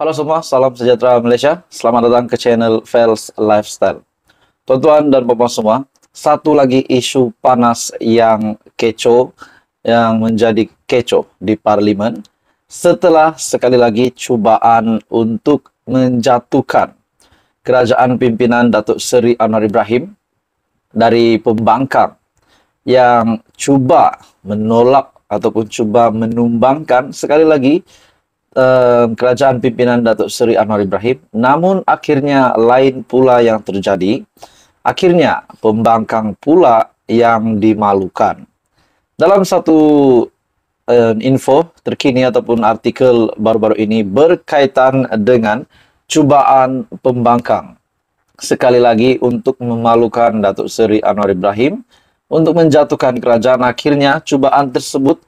Halo semua, salam sejahtera Malaysia. Selamat datang ke channel Fels Lifestyle. Tuan-tuan dan puan semua, satu lagi isu panas yang kecoh, yang menjadi kecoh di Parlimen setelah sekali lagi cubaan untuk menjatuhkan kerajaan pimpinan Datuk Seri Anwar Ibrahim dari pembangkang yang cuba menolak ataupun cuba menumbangkan sekali lagi kerajaan pimpinan Datuk Seri Anwar Ibrahim. Namun akhirnya lain pula yang terjadi. Akhirnya pembangkang pula yang dimalukan. Dalam satu info terkini ataupun artikel baru-baru ini berkaitan dengan cubaan pembangkang sekali lagi untuk memalukan Datuk Seri Anwar Ibrahim untuk menjatuhkan kerajaan. Akhirnya cubaan tersebut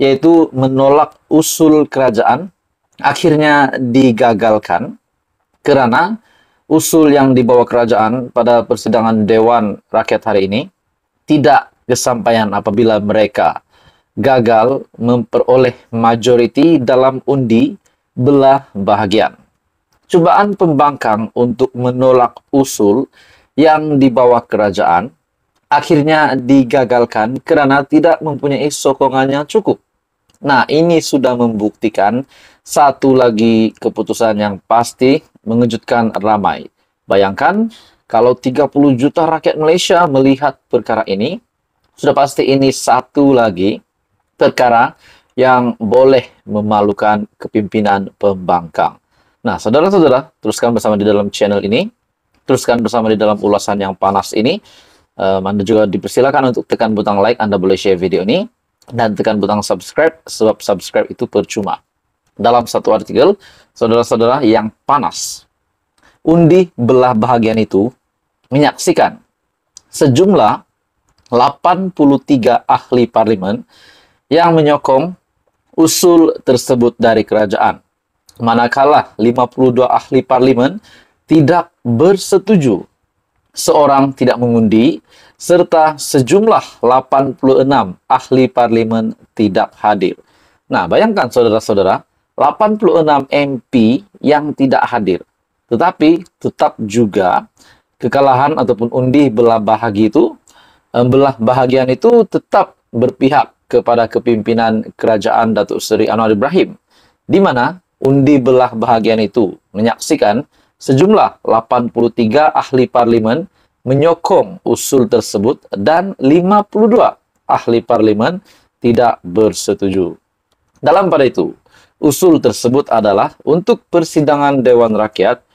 yaitu menolak usul kerajaan akhirnya digagalkan kerana usul yang dibawa kerajaan pada persidangan Dewan Rakyat hari ini tidak kesampaian apabila mereka gagal memperoleh majoriti dalam undi belah bahagian. Cubaan pembangkang untuk menolak usul yang dibawa kerajaan akhirnya digagalkan kerana tidak mempunyai sokongan yang cukup. Nah, ini sudah membuktikan satu lagi keputusan yang pasti mengejutkan ramai. Bayangkan kalau 30 juta rakyat Malaysia melihat perkara ini, sudah pasti ini satu lagi perkara yang boleh memalukan kepimpinan pembangkang. Nah, saudara-saudara, teruskan bersama di dalam channel ini. Teruskan bersama di dalam ulasan yang panas ini. Anda juga dipersilakan untuk tekan butang like, Anda boleh share video ini. Dan tekan butang subscribe, sebab subscribe itu percuma. Dalam satu artikel, saudara-saudara, yang panas. Undi belah bahagian itu menyaksikan sejumlah 83 ahli parlimen yang menyokong usul tersebut dari kerajaan. Manakala 52 ahli parlimen tidak bersetuju, seorang tidak mengundi, serta sejumlah 86 ahli parlimen tidak hadir. Nah, bayangkan saudara-saudara, 86 MP yang tidak hadir. Tetapi tetap juga kekalahan ataupun undi belah bahagian itu tetap berpihak kepada kepimpinan kerajaan Datuk Seri Anwar Ibrahim, di mana undi belah bahagian itu menyaksikan sejumlah 83 ahli parlimen menyokong usul tersebut dan 52 ahli parlimen tidak bersetuju. Dalam pada itu, usul tersebut adalah untuk persidangan Dewan Rakyat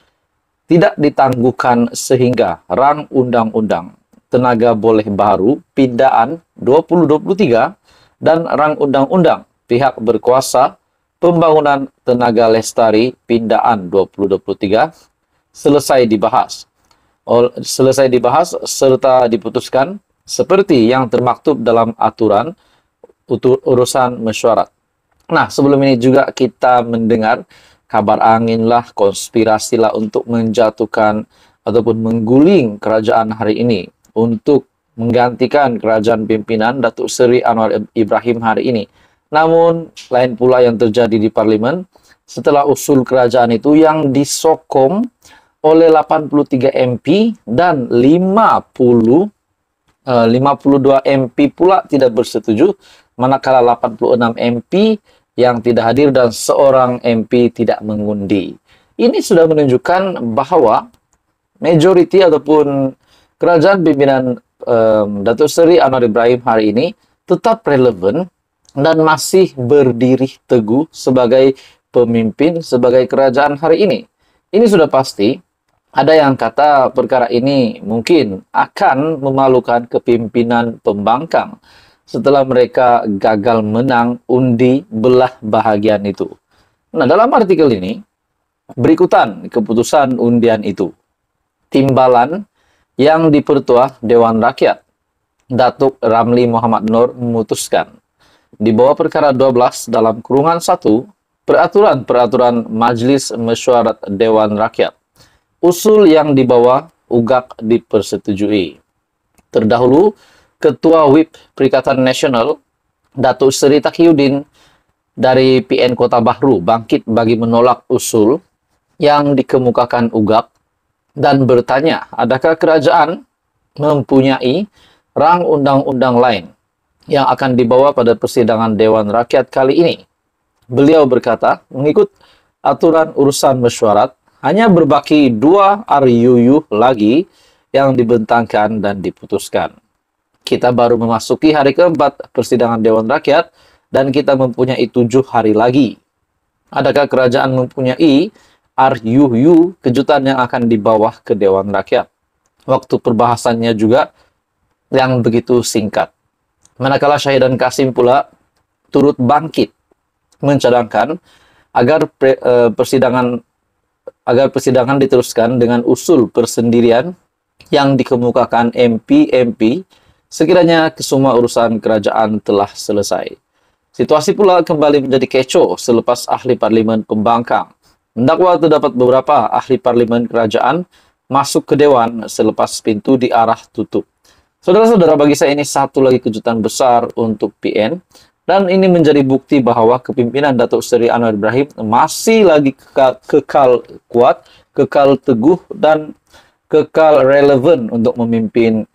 tidak ditangguhkan sehingga rang undang-undang tenaga boleh baru pindaan 2023 dan rang undang-undang pihak berkuasa pembangunan tenaga lestari pindaan 2023 selesai dibahas serta diputuskan seperti yang termaktub dalam aturan urusan mesyuarat. Nah, sebelum ini juga kita mendengar kabar angin lah, konspirasi lah untuk menjatuhkan ataupun mengguling kerajaan hari ini untuk menggantikan kerajaan pimpinan Datuk Seri Anwar Ibrahim hari ini. Namun, lain pula yang terjadi di Parlimen setelah usul kerajaan itu yang disokong oleh 83 MP dan 52 MP pula tidak bersetuju, manakala 86 MP yang tidak hadir dan seorang MP tidak mengundi. Ini sudah menunjukkan bahwa majoriti ataupun kerajaan pimpinan Datuk Seri Anwar Ibrahim hari ini tetap relevan dan masih berdiri teguh sebagai pemimpin, sebagai kerajaan hari ini. Ini sudah pasti. Ada yang kata perkara ini mungkin akan memalukan kepimpinan pembangkang setelah mereka gagal menang undi belah bahagian itu. Nah, dalam artikel ini, berikutan keputusan undian itu. Timbalan yang dipertua Dewan Rakyat, Datuk Ramli Muhammad Noor memutuskan di bawah perkara 12 dalam kurungan 1 peraturan Majlis Mesyuarat Dewan Rakyat. Usul yang dibawa ugak dipersetujui. Terdahulu, Ketua Whip Perikatan Nasional, Datuk Seri Taqiyuddin dari PN Kota Bahru bangkit bagi menolak usul yang dikemukakan UGAP dan bertanya, adakah kerajaan mempunyai rang undang-undang lain yang akan dibawa pada persidangan Dewan Rakyat kali ini. Beliau berkata, mengikut aturan urusan mesyuarat, hanya berbaki 2 RUU lagi yang dibentangkan dan diputuskan. Kita baru memasuki hari keempat persidangan Dewan Rakyat dan kita mempunyai 7 hari lagi. Adakah kerajaan mempunyai RUU kejutan yang akan dibawa ke Dewan Rakyat? Waktu perbahasannya juga yang begitu singkat. Manakala Syahidan Kasim pula turut bangkit mencadangkan agar persidangan diteruskan dengan usul persendirian yang dikemukakan MP sekiranya kesemua urusan kerajaan telah selesai. Situasi pula kembali menjadi kecoh selepas ahli parlimen pembangkang mendakwa terdapat beberapa ahli parlimen kerajaan masuk ke Dewan selepas pintu diarah tutup. Saudara-saudara, bagi saya ini satu lagi kejutan besar untuk PN, dan ini menjadi bukti bahwa kepimpinan Datuk Seri Anwar Ibrahim masih lagi kekal kuat, kekal teguh, dan kekal relevan untuk memimpin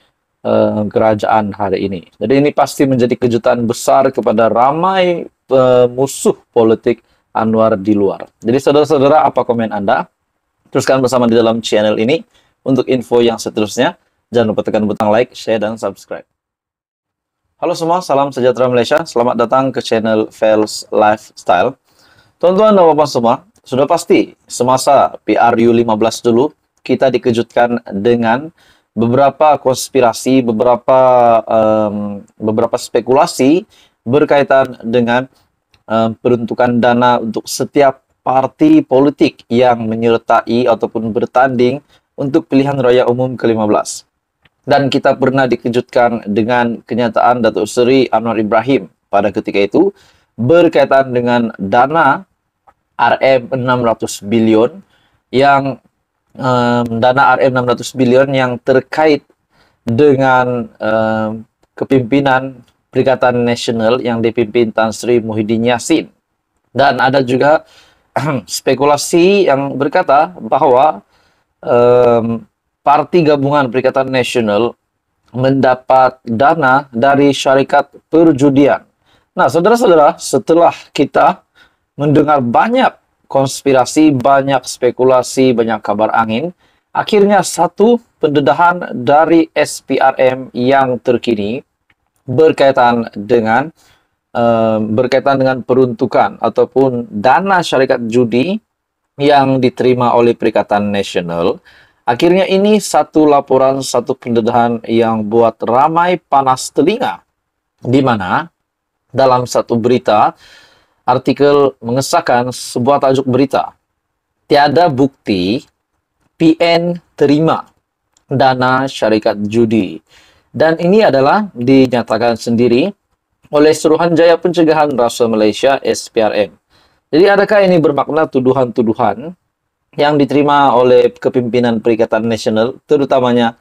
kerajaan hari ini. Jadi ini pasti menjadi kejutan besar kepada ramai musuh politik Anwar di luar. Jadi saudara-saudara, apa komen Anda? Teruskan bersama di dalam channel ini. Untuk info yang seterusnya, jangan lupa tekan butang like, share, dan subscribe. Halo semua, salam sejahtera Malaysia. Selamat datang ke channel Fels Lifestyle. Tuan-tuan dan puan semua, sudah pasti semasa PRU 15 dulu, kita dikejutkan dengan beberapa konspirasi, beberapa spekulasi berkaitan dengan peruntukan dana untuk setiap parti politik yang menyertai ataupun bertanding untuk pilihan raya umum ke-15. Dan kita pernah dikejutkan dengan kenyataan Datuk Seri Anwar Ibrahim pada ketika itu berkaitan dengan dana RM600 bilion yang dana RM600 bilion yang terkait dengan kepimpinan Perikatan Nasional yang dipimpin Tan Sri Muhyiddin Yassin. Dan ada juga spekulasi yang berkata bahwa Parti Gabungan Perikatan Nasional mendapat dana dari syarikat perjudian. Nah, saudara-saudara, setelah kita mendengar banyak konspirasi, banyak spekulasi, banyak kabar angin, akhirnya satu pendedahan dari SPRM yang terkini berkaitan dengan peruntukan ataupun dana syarikat judi yang diterima oleh Perikatan Nasional. Akhirnya ini satu laporan, satu pendedahan yang buat ramai panas telinga, di mana dalam satu berita artikel mengesahkan sebuah tajuk berita, tiada bukti PN terima dana syarikat judi. Dan ini adalah dinyatakan sendiri oleh Suruhanjaya Pencegahan Rasuah Malaysia SPRM. Jadi adakah ini bermakna tuduhan-tuduhan yang diterima oleh kepimpinan Perikatan Nasional, terutamanya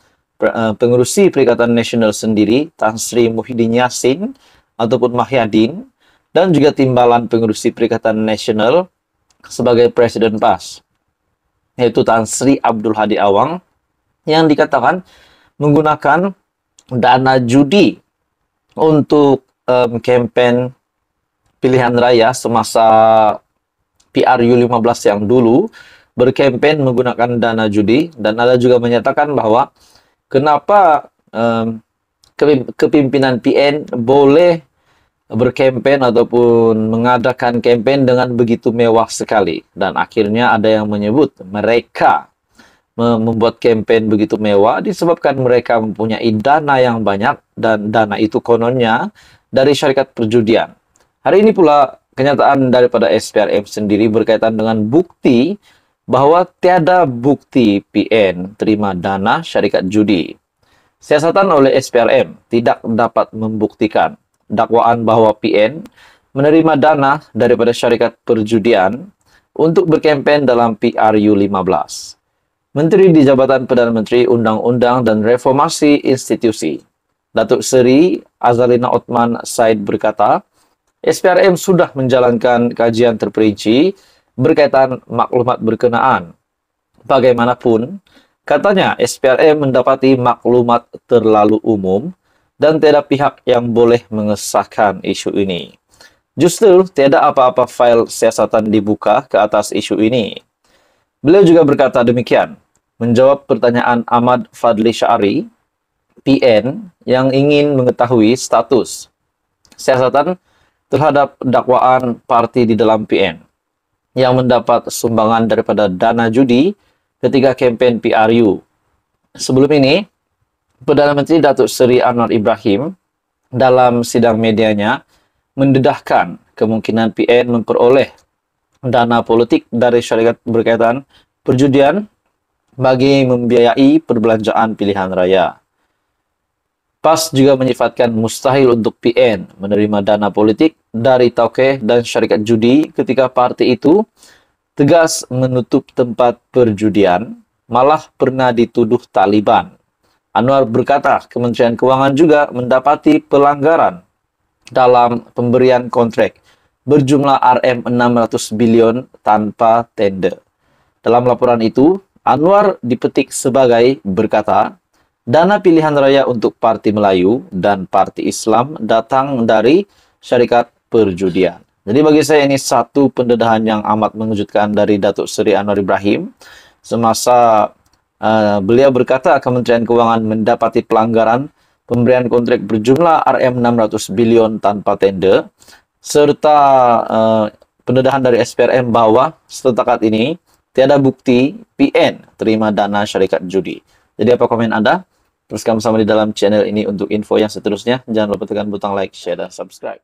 pengerusi Perikatan Nasional sendiri, Tan Sri Muhyiddin Yassin ataupun Mahyadin, dan juga timbalan pengerusi Perikatan Nasional sebagai Presiden PAS, yaitu Tan Sri Abdul Hadi Awang, yang dikatakan menggunakan dana judi untuk kempen pilihan raya semasa PRU 15 yang dulu, berkempen menggunakan dana judi. Dan ada juga menyatakan bahwa kenapa kepimpinan PN boleh berkempen ataupun mengadakan kempen dengan begitu mewah sekali. Dan akhirnya ada yang menyebut mereka membuat kempen begitu mewah disebabkan mereka mempunyai dana yang banyak, dan dana itu kononnya dari syarikat perjudian. Hari ini pula kenyataan daripada SPRM sendiri berkaitan dengan bukti bahwa tiada bukti PN terima dana syarikat judi. Siasatan oleh SPRM tidak dapat membuktikan dakwaan bahwa PN menerima dana daripada syarikat perjudian untuk berkempen dalam PRU 15. Menteri di Jabatan Perdana Menteri Undang-Undang dan Reformasi Institusi, Datuk Seri Azalina Othman Said berkata, SPRM sudah menjalankan kajian terperinci berkaitan maklumat berkenaan. Bagaimanapun, katanya SPRM mendapati maklumat terlalu umum dan tiada pihak yang boleh mengesahkan isu ini. Justru, tiada apa-apa file siasatan dibuka ke atas isu ini. Beliau juga berkata demikian, menjawab pertanyaan Ahmad Fadli Syari, PN, yang ingin mengetahui status siasatan terhadap dakwaan parti di dalam PN yang mendapat sumbangan daripada dana judi ketika kempen PRU. Sebelum ini, Perdana Menteri Datuk Seri Anwar Ibrahim dalam sidang medianya mendedahkan kemungkinan PN memperoleh dana politik dari syarikat berkaitan perjudian bagi membiayai perbelanjaan pilihan raya. PAS juga menyifatkan mustahil untuk PN menerima dana politik dari tauke dan syarikat judi ketika parti itu tegas menutup tempat perjudian, malah pernah dituduh Taliban. Anwar berkata Kementerian Keuangan juga mendapati pelanggaran dalam pemberian kontrak berjumlah Rm600 bilion tanpa tender. Dalam laporan itu, Anwar dipetik sebagai berkata, dana pilihan raya untuk Parti Melayu dan Parti Islam datang dari syarikat perjudian. Jadi bagi saya ini satu pendedahan yang amat mengejutkan dari Datuk Seri Anwar Ibrahim semasa beliau berkata Kementerian Keuangan mendapati pelanggaran pemberian kontrak berjumlah Rm600 bilion tanpa tender, serta pendedahan dari SPRM bahwa setakat ini tiada bukti PN terima dana syarikat judi. Jadi apa komen Anda? Teruskan bersama di dalam channel ini untuk info yang seterusnya. Jangan lupa tekan butang like, share, dan subscribe.